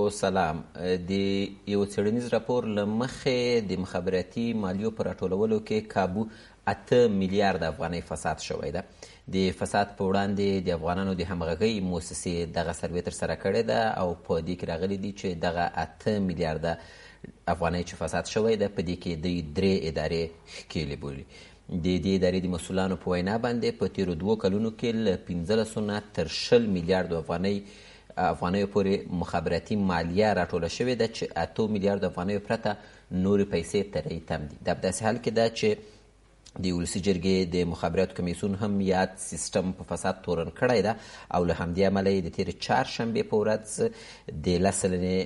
سلام. د یو څېړنیز راپور له مخې د مخابراتي مالیو په راټولولو کې کابو 8 میلیارد افغانۍ فساد شوی ده. د فساد په وړاندې د افغانانو د همغږۍ موسسې دغه سروې ترسره کړې ده او په دې کې راغلي دي چې دغه 8 میلیارده افغانۍ چې فساد شوی ده په دې کې دوی 3 ادارې ښکېلې بولي. د دې ادارې د مسؤلانو په وینا باندې په تیرو 2 کلونو کې له 15 نه تر 20 میلیاردو افغانیو پورې مخابراتي مالیه راټوله شوې ده چې 8 میلیاردو افغانیو پرته نورې پیسې ترې تم دي. دا په داسې حال کې ده چې د ولسي جرګې د مخابراتو کمیسیون هم یاد سیستم په فساد تورن کړی ده او له همدې امله یې د تېرې چهارشنبې په ورځ د 10 سلنې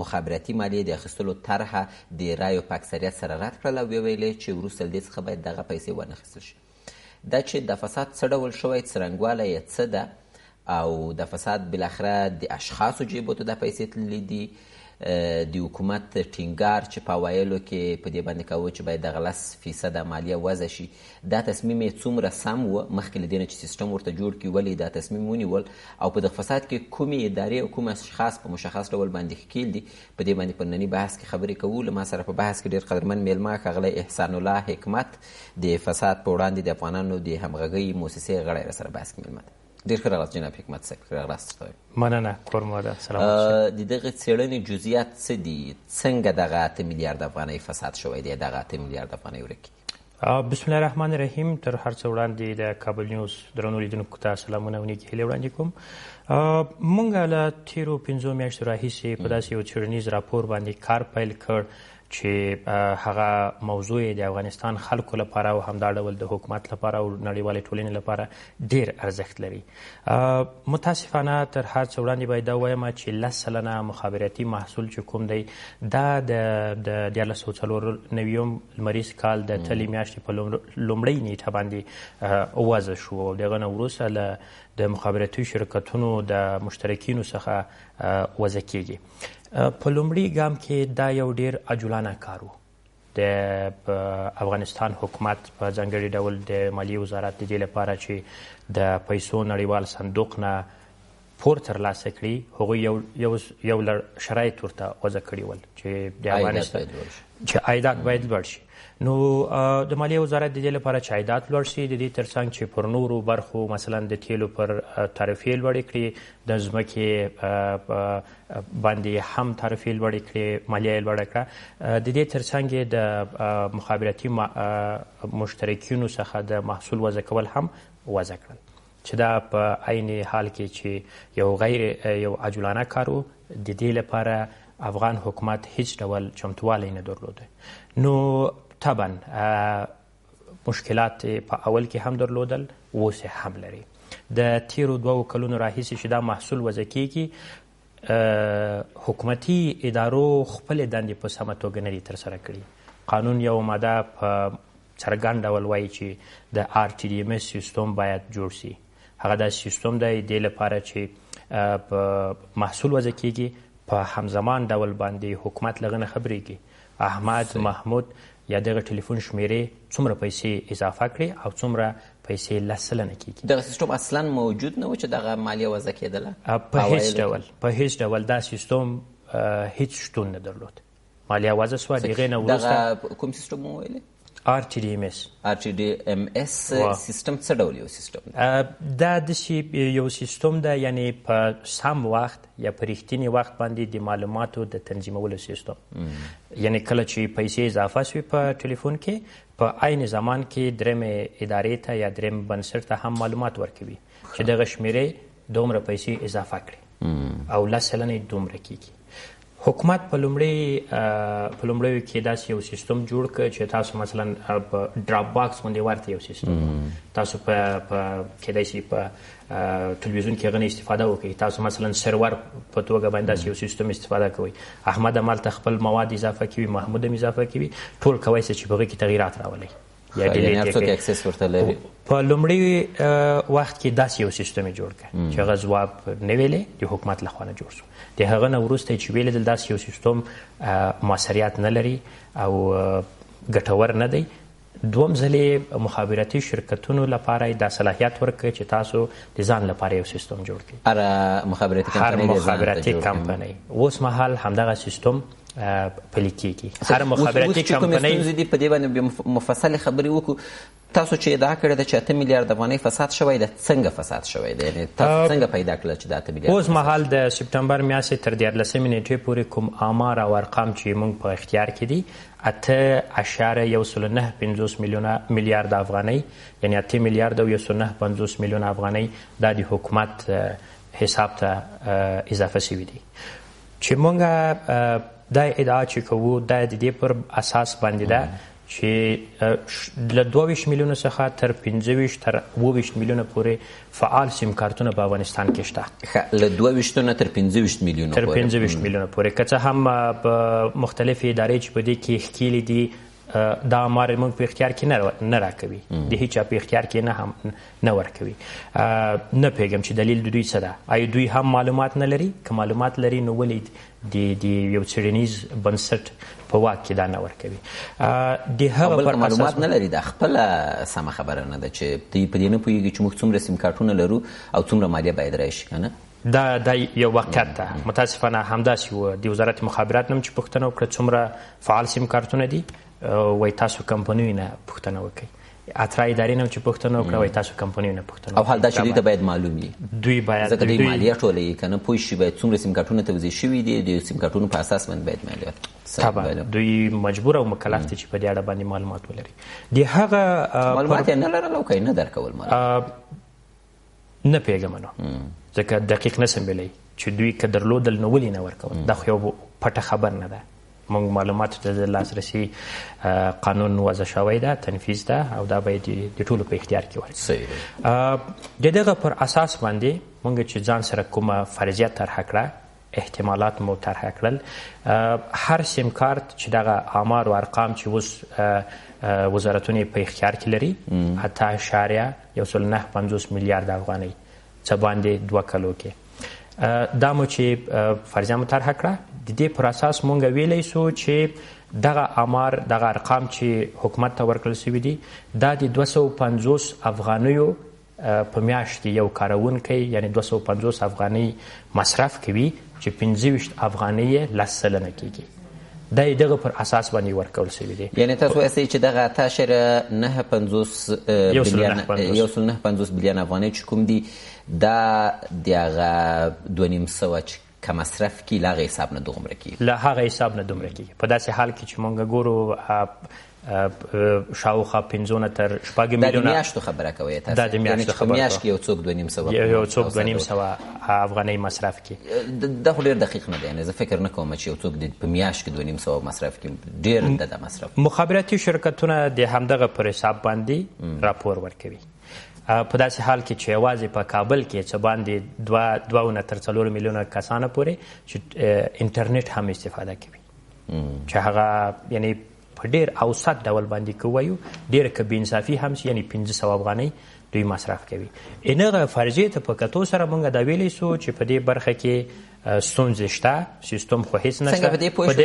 مخابراتي مالیې د اخیستلو طرحه د رایو په اکثریت سره رد کړله او ویلې چې وروسته له دې څخه باید دغه پیسې وانخیستل شي. دا چې د فساد څه ډول شوی، څرنګوالی یې څه ده او د فساد بالاخره د اشخاصو جیبو ته دا پیسې تللي دي، د حکومت ټینګار چې په اوایلو کې په دې باندې کاوه چې باید دغه 10% مالیه وضع شي، دا تصمیم یې څومره سم و مخکې له دې نه چې سیستم ورته جوړ کړي، ولې دا تصمیم ونیول او په دغه فساد کې کومې ادارې او کوم اشخاص په مشخص ډول باندې ښکیل دي. په دې باندې په ننني بحث کې خبرې کوو. له ما سره په بحث کې ډېر قدرمن میلمه ښاغلی احسان الله حکمت د فساد په وړاندې د افغانانو د همغږۍ موسسې غړی را سره بحث کې میلمه ده. ډېر ښه راغلاست جناب حکمت صاحب. ښه راغلاست. مننه کورما ده. سلام. د دغه څېړنې جزئیات څه دي؟ څنګه دغه 8 میلیارد افغانۍ فساد شوی دی؟ دغه 8 میلیارد افغانۍ ورکې. بسم الله الرحمن الرحیم. تر هر څه وړاندې د کابل نیوز درنو لیدونکو ته سلامونه او نیکې هیلې وړاندې کوم. موږ له تېرو 5 میاشتو راهیسې په داسې یو څېړنیز راپور باندې کار پیل کړ چې هغه موضوع د افغانستان خلکو لپاره او همدا ډول د حکومت لپاره او نړیوالې ټولنې لپاره ډېر ارزښت لري. متاسفانه تر هر څه وړاندې باید دا ووایم چې 10 سلنه مخابراتي محصول چې کوم دی دا د 1994 لمریز کال د تلې میاشتې په لومړۍ نیټه باندې وضع شو او دغه نه وروسته له د مخابراتي شرکتونو د مشترکینو څخه وضع کیږي. په لومړي ګام کې دا یو ډیر عجولانه کار و. د افغانستان حکومت په ځانګړي ډول د مالیې وزارت د دې لپاره چې د پیسو نړیوال صندوق نه پور ترلاسه کړي، هغوی یو لړ شرایط ورته وضع کړي ول چې د افغانستان چې عایدات باید لوړ شي. نو د مالیې وزارت د دې لپاره چې عایدات لوړ شي، د دې ترڅنګ چې پر نورو برخو مثلا د تیلو پر تعرفې لوړې کړي، د ځمکې باندې هم تعرفې لوړې کړي، مالیه یې لوړه کړه. د دې ترڅنګ د مخابراتي مشترکینو څخه د محصول وضع کول هم وضع کړل چې دا په عین حال کې چې یو عجولانه کار و. د دې لپاره افغان حکومت هیڅ ډول چمتوالی نه درلوده. نو طبعا مشکلات په اول کې هم درلودل، اوس هم لري. د تیرو 2 کلونو راهیسې چې دا محصول وضع کیږي، حکومتي ادارو خپل دندې په سمه توګه نه دي ترسره کړي. قانون یو ماده په څرګند ډول وایي چې د RTDMS سیستم باید جوړ شي. هغه دا سیستم دی د لپاره چې په محصول وضع کیږي په همزمان ډول باندې حکومت لغنه خبرېږي احمد محمود یا دغه ټلیفون شمیرې څومره پیسې اضافه کړي او څومره پیسې 10 سلنه کیږي. دغه سیستم اصلا موجود نه و چې دغه مالیه وضع کېدله؟ په هیڅ ډول دا سیستم هیڅ شتون نه درلود. مالیه وضع سوه، دغه نه وروسته کوم سیستم مو ویلی؟ RTDMS سیستم څه ډول یو سیستم دی؟ دا داسې یو سیستم ده، یعنی په سم وخت یا په رښتیني وخت باندې د معلوماتو د تنظیمولو سیستم. یعنی کله چې پیسې اضافه شوي په ټلیفون کې، په عین زمان کې درېمې ادارې ته یا درېم بنسټ ته هم معلومات ورکوي چې دغه شمیرې دومره پیسې اضافه کړي او 10 سلنه دومره کیږي. حکومت په لومړیو کې داسې یو سیستم جوړ کړ چې تاسو مثلا په ډراپ باکس باندې ورته یو سیستم تاسو په کېدای شي په تلویزیون کې غني استفاده وکړئ. تاسو مثلا سرور په توګه باندې داسې یو سیستم استفاده کوئ. احمد همالته خپل مواد اضافه کوي، محمود هم اضافه کوي، ټول کولی شئ چې په هغې کې تغیرات راولئ یا ډیلیټ کړئ. په لومړي وخت کې داسې یو سیستم یې جوړ کړ چې هغه ځواب نه ویلې، د حکومت لخوا نه جوړ شو. د هغه نه وروسته چې ویلېدل داسې یو سیستم موثریت نه لري او ګټور نه دی، دوم ځلې مخابراتي شرکتونو لپاره دا صلاحیت ورکړي چې تاسو د ځان لپاره یو سیستم جوړ کړئ. هر مخابراتي کمپنۍ اوس مهال همدغه سیستم پلي کېږي. هر مخابراتي کمپنۍ دې په دې باندې مفصل خبرې وکړو. تاسو چې ادعا کړې ده چې 8 میلیارډ افغانۍ فساد شوی ده، څنګه فساد شوی ده؟ یعنی تاسو څنګه پیدا کړل چې دا 8 میلیارډ؟ اوس مهال د سپټمبر میاشتې تر 14 نیټې پورې کوم آمار او ارقام چې موږ په اختیار کې دي 8.195 میلیارډ افغانۍ، یعنی 8 میلیارډ او 195 میلیون افغانۍ دا د حکومت حساب ته اضافه شوي دي. چې موږ دا ادعا چې کوو دا د دې پر اساس باندې ده چې له 22 میلیونو څخه تر 25 تر 20 میلیونه پورې فعال سیم کارتونه په افغانستان کې شته. له 22 نه تر 25 میلیونه تر 25 میلیونه پورې، که څه هم په مختلفې ادارې چې په دې کې ښکېلې دي دا آمار موږ په اختیار کې نه راکوي، د هیچا په اختیار کې نه ورکوي. نه پوهېږم چې دلیل د دوی څه ده. آیا دوی هم معلومات نه لري؟ که معلومات لري نو ولې د یو څېړنیز بنسټ په واک کې دا نه ورکوي؟ د هغه پر معلومات نه لري، دا خپله سمه خبره نه ده چې دوی په دې نه پوهېږي چې موږ څومره سیم کارتونه لرو او څومره مالیه باید راشي، که نه؟ دا یو واقعیت ده. متاسفانه همداسې وه. د وزارت مخابرات نه چې پوښتنه وکړه څومره فعال سیم کارتونه دي، وای تاسو کمپنیو نه پوښتنه وکړئ. اترا ادارې نه چې پوښتنه وکړه وای تاسو کمپنیو نه پوښتنه وکړئ. او حال دا چې دوی ته باید معلوم وي، دوی باید ځکه دوی مالیه ټولوي، که نه پوه شي باید څومره سیم کارتونه توزیع شوي دي، د سیم کارتونو په اساس باندې باید مالیه طبعا دوی مجبور او مکلف دي چې په دې اړه باندې معلومات ولري. د هغه معلومات یې نه لرل او که یې نه درکول نه پوهېږم نو، ځکه دقیق نه سم ویلی چې دوی که درلودل نو ولې نه ورکول. دا خو یو پټه خبر نه ده. موږ معلوماتو ته د لاسرسي قانون وضع شوی ده، تنفیذ ده، او دا باید د ټولو په اختیار کې ورکړي. د دغه پر اساس باندې موږ چې ځان سره کومه فرضیه طرحه کړه، احتمالات مو طرحه کړل، هر سیم کارت چې دغه آمار و ارقام چې اوس وزارتونه په اختیار کې لري 8.195 میلیارډ افغانۍ څه باندې 2 کلو کې، دا مو چې فرضیه مو طرحه کړه. د دې پر اساس مونږ ویلی سو چې دغه آمار دغه ارقام چې حکومت ته ورکړل شوي دي دا د 250 افغانیو په میاشت یو کاروونکی یعنی 250 افغانۍ مصرف کوي چې 25 افغانۍ یې 10 سلنه کېږي. دا دغه پر اساس باندې ورکول شوي دي. یعنی تاسو وایئ چې دغه 8.950 بیلیون افغانۍ چې کوم دي دا د هغه 2.5 که مصرف کی له هغه حساب نه دومره کیږي، له هغه حساب نه دومره کیږي. په داسې حال کې چې مونږ ګورو شاوخوا 15 تر 4 میلیونه. دا د میاشتو خبره کوي تاسو؟ دا د میاشتو خبره کوي. میاشت کې یو څوک 2.5 یو څوک 2.5 افغانۍ مصرف کی. دا خو ډېر دقیق نه دی. یعنی زه فکر نه کوم چې یو څوک په میاشت کې 2.5 مصرف کی. ډېر د مصرف. مخابراتي شرکتونه د همدغه پر حساب باندې راپور ورکوي. په داسې حال کې چې یوازې په کابل کې څه باندې 2 تر 4 میلیونه کسانو پورې چې انټرنیټ هم استفاده کوي، چې هغه یعنی په ډېر اوسط ډول باندې که وایو ډېره که بېانصافي هم شي، یعنی 1500 افغانۍ دوی مصرف کوي. هغه فرضیې ته په کتو سره مونږ دا ویلی سو چې په دې برخه کې ستونزې شته، سیستم خو هیڅ نشته. څنګه په دې پوه شو چې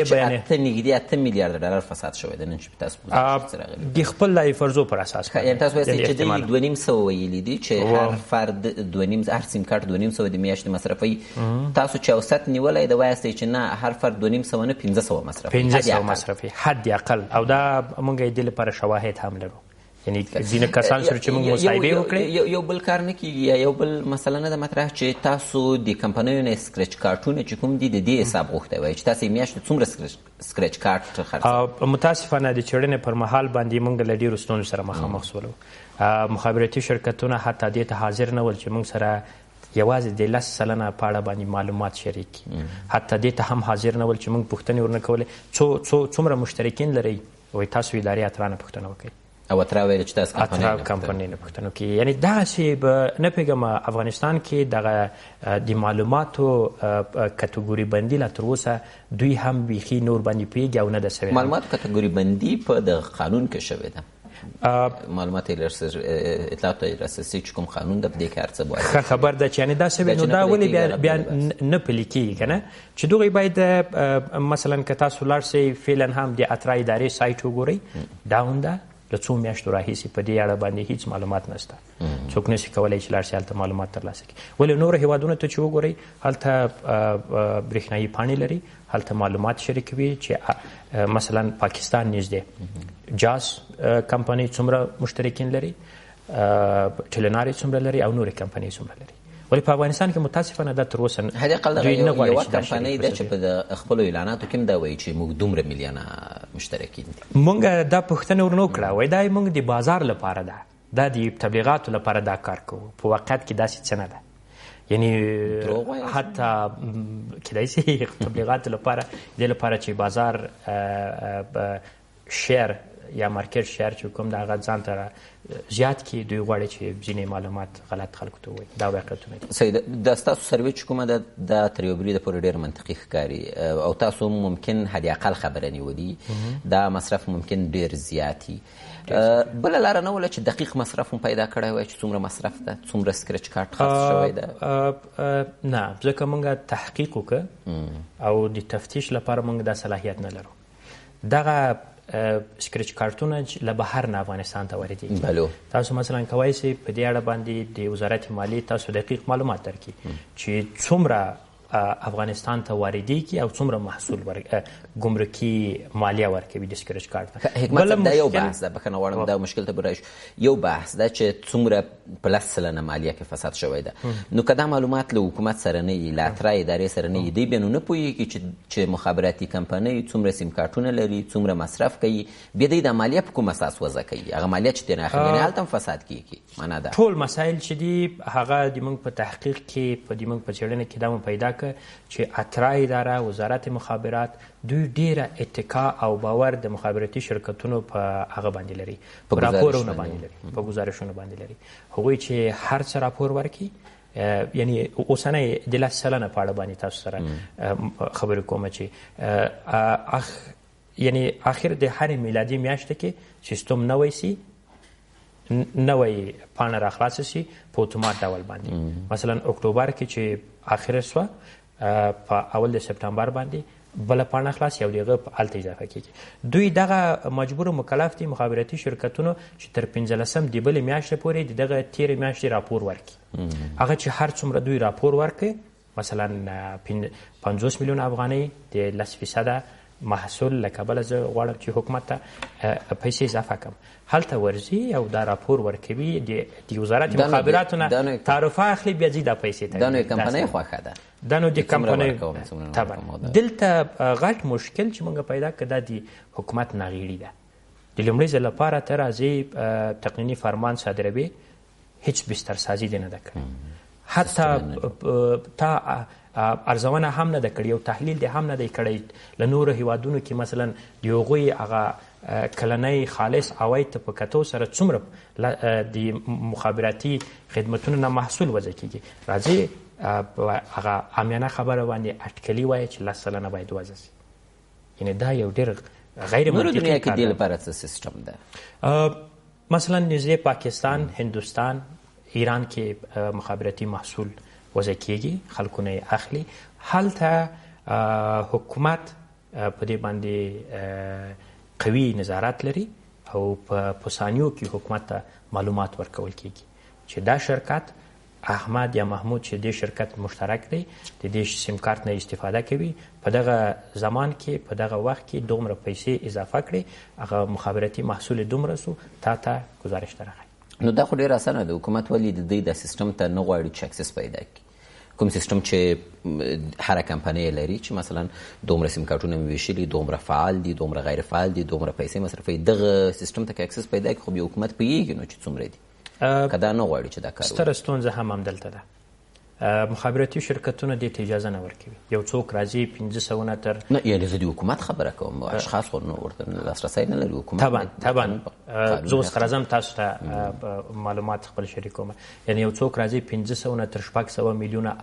نږدې 8 میلیارډ ډالر فساد شوی دی نن چې تاسو د خپل لایې فرضو پر اساس؟ یعنې تاسو وایئ چې دوی 2.5 ویلي دي چې هر فرد 2.5 هر سیم کارت 2.5 د میاشتې مصرفوي. تاسو چې اوسط نیولی د وایاستئ چې نه هر فرد 2.5 نه 1500 مصرفوي. 1500 مصرفوي حد اقل. او دا موږ یې دې لپاره شواهد هم لرو. یعنی ځینې کسان سره چې موږ مصاحبې وکړې یو بل کار نه کیږي، یا یو بل مسله نه ده مطرح چې تاسو د کمپنیو نه سکرچ کارتونه چې کوم دي د دې حساب غوښتی وای چې تاسو یې میاشتې څومره سکرچ کارت خرڅوئ؟ متاسفانه د څېړنې پر مهال باندې موږ له ډېرو ستونزو سره مخامخ شولو. مخابراتي شرکتونه حتی دې ته حاضر نه ول چې موږ سره یوازې د 10 سلنه په اړه باندې معلومات شریک کړي. حتی دې ته هم حاضر نه ول چې موږ پوښتنې ورنه کولې څومره مشترکین لرئ، وایي تاسو ادارې اترا نه پوښتنه وکړئ. او اترا ویل چې تاسو کمپنۍ نه پوښتنه کوي. یعنی داسې به نه پوهېږم افغانستان کې دغه د معلوماتو کټګوري بندي لا تر اوسه دوی هم بیخي نور باندې پوهېږي او نه ده سوې. معلوماتو کټګوري بندي په د قانون کې شوې ده. معلومات اطلاعات لاسرسي چې کوم قانون ده په دې کې هر څه باید ښه خبر ده چې یعنې دا سوې نو دا ولې بیا نه پلي کېږي که نه، چې دغې باید مثلا که تاسو لاړ شئ فعلا هم د اترا ادارې سایټ وګورئ، ډاون ده له څو میاشتو راهیسې په دې اړه باندې هیڅ معلومات نشته. څوک نشي کولی چې لاړ شي هلته معلومات ترلاسه کړي. ولې نورو هیوادونو ته چې وګورئ هلته برېښنایي پاڼې لري، هلته معلومات شریکوي چې مثلا پاکستان نږدې جاز کمپنۍ څومره مشترکین لري، ټیلناري څومره لري او نورې کمپنۍ څومره لري. ولې په افغانستان کې متاسفانه دا تر اوسه دوی نه غواړي چې دا کمپنۍ ده چې په خپلو اعلاناتو کې هم دا وایي چې موږ دومره میلیونه مشترکین دي. موږ دا پوښتنه ورنه وکړه، وایي دا موږ د بازار لپاره ده، دا د تبلیغاتو لپاره دا کار کوو. په واقعیت کې داسې څه نه ده. یعنی حتی کیدای شي تبلیغاتو لپاره دې لپاره چې بازار شیر یا مارکیټ شیر چې کوم د هغه ځان ته زیات کړي، دوی غواړي چې ځینې معلومات غلط خلکو ته ووایي. دا واقعیتونه دي. صحیح ده. د ستاسو سروې چې کومه ده دا تر یو بریده پورې ډېر منطقي ښکاري او تاسو ممکن حد اقل خبره نیولي دا مصرف ممکن ډېر زیات وي. بله لاره نه وله چې دقیق مصرف هم پیدا کړی وای چې څومره مصرف ده، څومره سکرچ کارت خرڅ شوی ده؟ نه، ځکه موږ تحقیق وکړه او د تفتیش لپاره موږ دا صلاحیت نه لرو. دغه سکرچ کارتونه له بهر نه افغانستان ته واردېږي. تاسو مثلا کولی شئ په دې اړه باندې د وزارت مالیې تاسو دقیق معلومات درکړي چې څومره افغانستان ته واردېږي او څومره محصول ګمرکي مالیه ورکوي د سکرچ کارت. حکمت دا یو بحث ده، بخښنه غواړم دا مشکل ته به راشو. یو بحث ده چې څومره په 10% مالیه کې فساد شوی ده. نو که دا معلومات له حکومت سره نه وي، له اترا ادارې سره نه وي، دوی بیا نو نه پوهېږي چې مخابراتي کمپنۍ څومره سیم کارټونه لري، څومره مصرف کوي، بیا دوی دا مالیه په کوم اساس وضع کوي؟ هغه مالیه چې ترې اخلي یعنې هلته هم فساد کېږي. معنا ده ټول مسایل چې دي هغه د موږ په تحقیق کې موږ په څېړنه کې دا مو پیدا کړ چې اترا اداره، وزارت مخابرات دوی ډیره اتکا او باور د مخابراتي شرکتونو په هغه باندې لري، په راپورونو باندې لري، په گزارشونو باندې لري. هغوی چې هر څه راپور ورکړي، یعنی اوسنۍ د 10 په اړه باندې تاسو سره خبرې کوم چې یعنی آخر د هرې میلادي میاشتې کې سیستم نوی سي، نوی پاڼه راخلاصه سي په اتومات ډول باندې. مثلا اکتوبر کې چې آخر سوه په اول د سپتامبر باندې بله پاڼه خلاص یو دغه هلته اضافه کېږي. دوی دغه مجبور و مکلف دي مخابراتي شرکتونو چې تر 15 د بلې میاشتې پورې د دغه تېرې میاشتې راپور ورکړي. هغه چې هر څومره دوی راپور ورکړي، مثلا 50 میلیون افغانۍ د 10% محصول له کبله زه غواړم چې حکومت ته پیسې اضافه کړم، هلته ورځي او دا راپور ورکوي د وزارت مخابراتو نه تعرفه اخلي، بیا ځي دا پیسې ته. دا نو کمپنۍ خوښه ده، دا نو د کمپنۍ طبعا. دلته غټ مشکل چې موږ پیدا کړ دا د حکومت ناغېړي ده. د لومړي ځل لپاره ته راځي تقنیني فرمان صادروي، هیڅ بسترسازي دې نه ده کړې، حتی تا ارزونه هم نه ده کړې، یو تحلیل دې هم نه دی کړی له نورو هیوادونو کې مثلا د هغوی هغه کلنی خالص عواید ته په کتو سره څومره د مخابراتي خدمتونو نه محصول وضع کېږي. راځي هغه عامیانه خبره باندې اټکلي وایي چې 10% باید وضع سي. یعنی دا یو ډېر غیر منطقي دنیا کې دې لپاره څه سیسټم ده؟ مثلا نږدې پاکستان، هندوستان، ایران کې مخابراتي محصول وضع کېږي، خلکو نه یې اخلي. هلته حکومت په دې باندې قوي نظارت لري او په ثانیو کې حکومت ته معلومات ورکول کېږي چې دا شرکت احمد یا محمود چې دې شرکت مشترک دی، د دې سیم کارت نه استفاده کوي، په دغه زمان کې په دغه وخت کې دومره پیسې اضافه کړي، هغه مخابراتي محصول دومره سو تا گزارش درغی. نو دا خو ډېر اسانه ده. حکومت ولې د دې د سیستم ته نه غواړي چې اکسس پیدا کړي؟ کوم سیستم چې هره کمپنۍ لري چې مثلا دومره سیم کارټونه مې ویشلي، دومره فعال دي، دومره غیر فعال دي، دومره پیسې مصرفوي، دغه سیستم ته که اکسس پیدا کړي خو بیا حکومت پوهېږي نو چې څومره دي. که دا نه غواړي چې دا کار وکړي. ستره ستونزه هم همدلته ده. مخابراتي شرکتونه دې ته اجازه نه ورکوي. یو څوک راځي 500 نه تر نه، یعنې زه د حکومت خبره کوم، اشخاص خو ورته لاسرسی نه لري حکومت. طبعا زه اوس راځم تاسو ته معلومات خپل شریکوم. یعنې یو څوک راځي 500 نه تر 600 میلیونه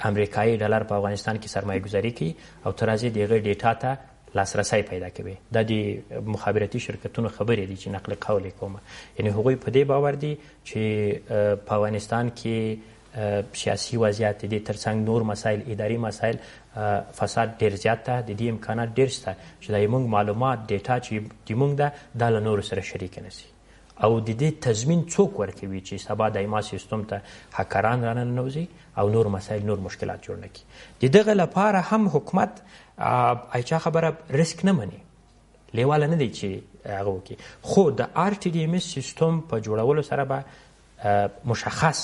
امریکایي ډالر په افغانستان کې سرمایه گذاري کوي او ته راځي د هغې ډیټا ته لاسرسی پیدا کوي. دا د مخابراتي شرکتونو خبرې دي چې نقل قول کوم. یعنی هغوی په دې باور دي چې په افغانستان کې سیاسي وضعیت د دې ترڅنګ نور مسایل اداري مسایل فساد ډېر زیات ده د دې امکانات ډېر شته چې دا زموږ معلومات ډیټا چې زموږ ده دا له نورو سره شریکه نه شي او د دې تضمین څوک ورکوي چې سبا د ایما سیستم ته هکران راننوځي او نور مسایل نور مشکلات جوړ نه کړي د دغه لپاره هم حکومت ایچا خبره ریسک نه مني لیواله نه دی چې هغه وکړي خو د RTDMS سیستم په جوړولو سره به مشخص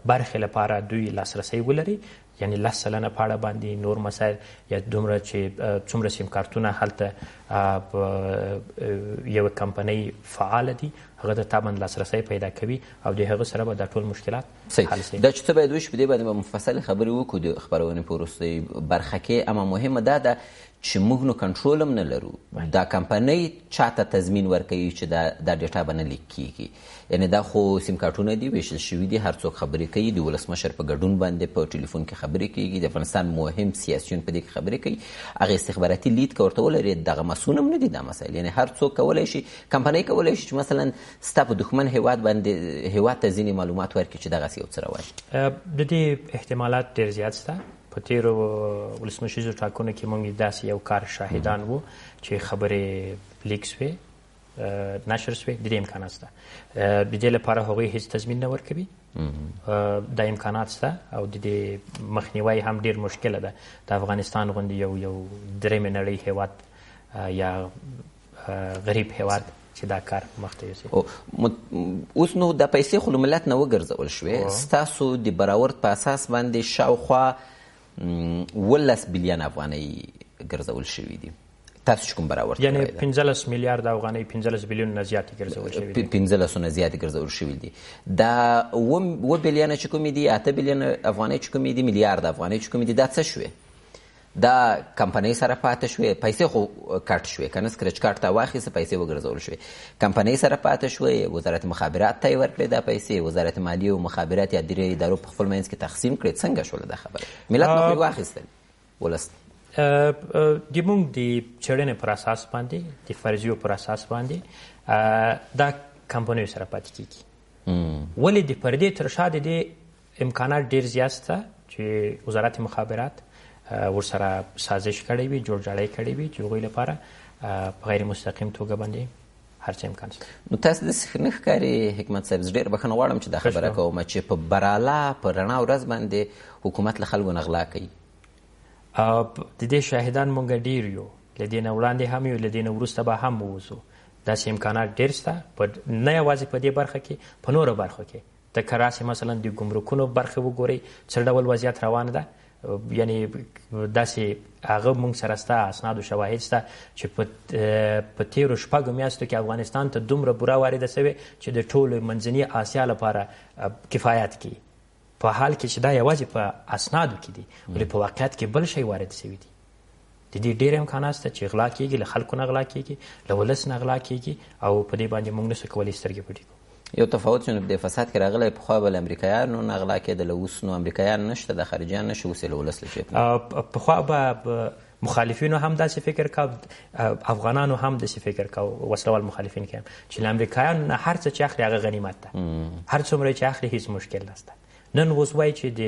برخې لپاره دوی لاسرسی ولري یعنی 10 سلنه په اړه باندې نور مسایل یا دومره چې څومره سیم کارتونه هلته یو کمپنۍ فعال دي هغه د تابند لاسرسی پیدا کوي او د هغه سره به د ټول مشکلات حل شي دا چې ته باید وشي په دې باندې مفصل خبرې وکړو د خبرونې په وروستۍ برخه کې اما مهمه دا ده چې موږ نو کنټرول هم نه لرو دا کمپنۍ چاته تضمین ورکوي چې دا ډیټا به نه لیک کیږي یعنی دا خو سیم کارتونه دي ویشل شوي دي هر څوک خبرې کوي د ولسمشر په ګډون باندې په ټلیفون کې خبرې کیږي د افغانستان مهم سیاسیون په دې کې خبرې کوي هغه استخباراتي لید که ورته ولري دغه مسؤل هم نه دي دا مسایل یعنی هر څوک کولی شي کمپنۍ کولی شي چې مثلا ستا په دښمن هیواد باندې هیواد ته ځینې معلومات ورکړي چې دغسې یو څه روایي د دې احتمالات ډېر زیات شته په تیرو ولسمشریزو ټاکنو کې موږ داسې یو کار شاهدان وو چې خبرې لیک شوې نشر شوې د دې امکانات شته د دې لپاره هغوی هیڅ تضمین نه ورکوي دا امکانات شته او د دې مخنیوی هم ډېر مشکله ده د افغانستان غوندې یو درېیمې نړۍ هیواد یا غریب هیواد چې دا کار مخته یوسي اوس نو د پیسې خو له ملت نه وګرځول شوې ستاسو د براورد په اساس باندې شاوخوا 12 بلیون افغانۍ ګرځول شوي دي تاسو چې کوم براورد یعنی 15 میلیارد افغانۍ 15 بلیون نه زیاتې ګرځول شوي دي 15 نه زیاتې ګرځول شوي دي دا 2 بلیونه چې کومې دي 8 بلیون افغانۍ چې کومې دي میلیارد افغانۍ چې کومې دي دا څه شوې دا کمپنۍ سره پاتې شوې پیسې خو کټ شوې که نه سکرچ کارت ته واخیسته پیسې وګرځول شوې کمپنۍ سره پاتې شوې وزارت مخابرات ته یې ورکړې دا پیسې وزارت مالیې او مخابرات یا درې ادارو په خپل منځ کې تقسیم کړې څنګه شوله دا خبره ملت نه خو یې واخیستل ولس د موږ د څېړنې پر اساس باندې د فرضیو پر اساس باندې دا کمپنیو سره پاتې کیږي ولې د پردې تر شا د دې امکانات ډېر زیات شته چې وزارت مخابرات ورسره سازش کړی وي جوړجاړی کړی وي چې هغوی لپاره په غیر مستقیم توګه باندې هر څه امکان شته نو تاسو داسې نه ښکاري حکمت صاحب زه ډېر بښنه غواړم چې دا خبره کوم چې په براله په رڼا ورځ باندې حکومت له خلکو نه غلا کوي د دې شاهدان مونږ ډېر یو له دې نه وړاندې هم یو له دې نه وروسته به هم ووځو داسې امکانات ډېر شته نه یوازې په دې برخه کې په نورو برخو کې ته که راسې مثلا د ګمرکونو برخې وګورئ څه ډول وضعیت روان ده یعنی داسې هغه مونږ سره شته اسناد و شواهد شته چې په تیرو 6 میاشتو کې افغانستان ته دومره بوره وارده شوې چې د ټولو منځني آسیا لپاره کفایت کوي په حال کې چې دا یوازې په اسنادو کې دي ولې په واقعیت کې بل شی وارد شوي دي د دې ډېر امکانات شته چې غلا کېږي له خلکو نه غلا کېږي له ولس نه غلا کېږي او په دې باندې موږ نشو کولی سترګې پټې کړو یو تفاوت چې د فساد کې راغلی پخوا به له امریکایانو نه غلا کېدله اوس نو امریکایان نشته د خارجیان نشي اوس یې له ولس له جیب پخوا به مخالفینو هم داسې فکر کاو افغانانو هم داسې فکر کاو وسلوال مخالفین کې هم چې له امریکایانو نه هر څه چې اخلي هغه غنیمت ده هر څومره چې اخلي هیڅ مشکل نشته نن اوس وایي چې د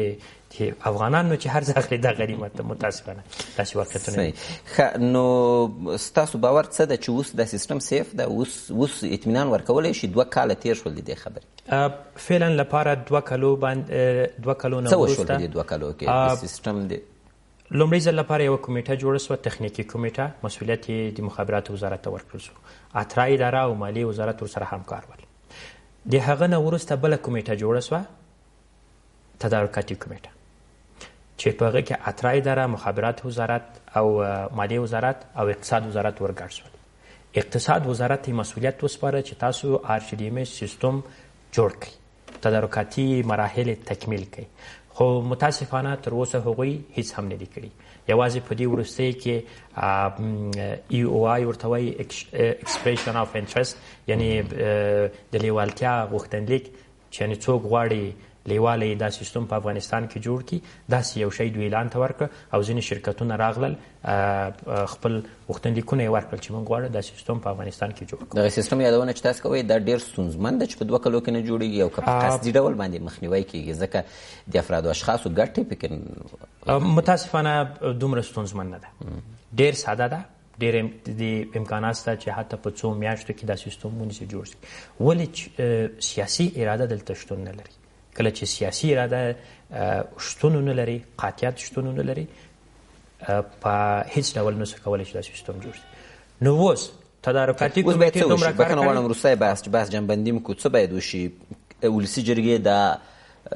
افغانانو چې هر څه اخلي دا غنیمت ده متاسفانه داسې واقعیتونه نو ستاسو باور څه ده چې اوس دا سیستم سیف ده اوس اطمینان ورکولی شي 2 کاله تیر شول د دې خبرې فعلا لپاره 2 کالو باندې 2 کالو نه څه وشول په دې 2 کالو کې د سیستم د لومړی ځل لپاره یوه کمیټه جوړه سوه تخنیکي کمیټه مسؤلیت یې د مخابراتو وزارت ته ورکړل سو اترا اداره او مالیې وزارت ورسره همکار ول د هغه نه وروسته بله کمیټه جوړه سوه تدارکاتي کمیټه چې په هغه کې اترا اداره مخابرات وزارت او مالیې وزارت او اقتصاد وزارت ورګډ شول اقتصاد وزارت ته مسؤلیت وسپاره چې تاسو RTDMS سیستم جوړ کړئ تدارکاتي مراحل تکمیل کړئ خو متاسفانه تر اوسه هغوی هیڅ هم نه دي کړي یوازې په دې وروستۍ کې EOI ورته وایي expression of interest یعنی د لیوالتیا غوښتنلیک چې یعنې څوک غواړي لیواله دا سیستم په افغانستان کې جوړ کړي. داسې یو شی دوی اعلان ته ورکړه او ځینې شرکتونه راغلل خپل غوښتنلیکونه یې ورکړل چې موږ غواړو دا سیستم په افغانستان کې جوړ کړو. دغه سیستم یادونه چې تاسو کوئ دا ډېر ستونزمن ده چې په 2 کلو کې نه جوړېږي او که په قصدي ډول باندې مخنیوی کېږي ځکه د افرادو اشخاصو ګټې پکې متاسفانه دومره ستونزمن نه ده، ډېر ساده ده، ډېر د امکانات شته چې حتی په 2 میاشتو کې دا سیستم ونیسي جوړ شي. ولې سیاسي اراده دلته شتون نه لري. کله چې سیاسي اراده شتون نه لري، قاطعیت شتون نه لري، په هیڅ ډول نشي کولی چې دا سیستم جوړ شي. نو اوس تدارکاتي کمیټې دومره کار کوي. غواړم وروستی بحث جنبندي وکړو. څه باید وشي؟ ولسي جرګې دا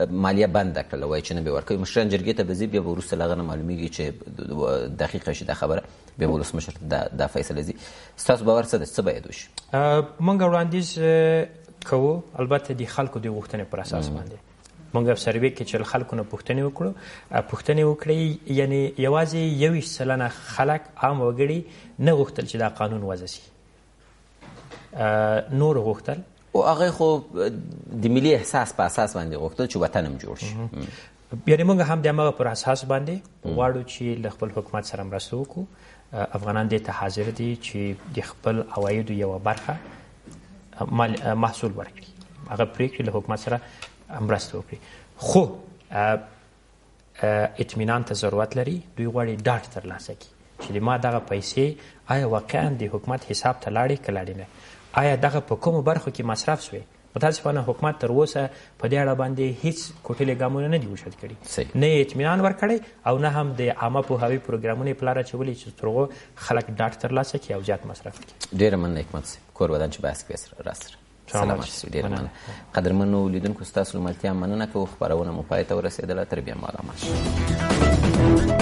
مالیه بنده کړله، وایي چې نه به ورکوي. مشران جرګې ته به ځي، بیا به وروسته له هغه نه معلومیږي چې دقیقه شي دا خبره، بیا به ولسمشر دا فیصله ځي. ستاسو باور څه ده؟ څه باید وشي؟ موږ وړاندیز کوو البته د خلکو د غوښتنې پر اساس باندې. موږ په سروې کې چې خلکو نه پوښتنې وکړي، یعنی یوازې 21% خلک عام وګړي نه غوښتل چې دا قانون وضع شي، نور غوښتل او هغه خو د ملي احساس په اساس باندې غوښتل چې وطن هم جوړ شي. یعنی موږ هم د هغه پر اساس باندې غواړو چې له خپل حکومت سره مرسته وکړو. افغانان دې ته حاضر دي چې د خپل عوایدو یوه برخه محصول ورکړي، هغه پرېکړې له حکومت سره مرسته وکړي. خو اطمینان ته ضرورت لري. دوی غواړي ډاډ ترلاسه کړي چې ما دغه پیسې آیا واقعا د حکومت حساب ته لاړې که لاړې نه، آیا دغه په کومو برخو کې مصرف شوې. متاسفانه حکومت تر اوسه په دې اړه باندې هیڅ کوټلې ګامونه نه دي وشد کړي، نه یې اطمینان ورکړی او نه هم د عامه پوهاوي پروګرامونه یې په لاره اچولي چې تر هغو خلک ډاډ ترلاسه کړي او زیات مصرف کړي. ډېره مننه حکمت صاحب، کور ودان چې بحث کوې راسره. سلامت شئ. ډېره مننه. قدرمنو لیدونکو ستاسو له ملتیا مننه کوو. خپرونه مو پای ته ورسېدله. تر بیا مالامال شئ.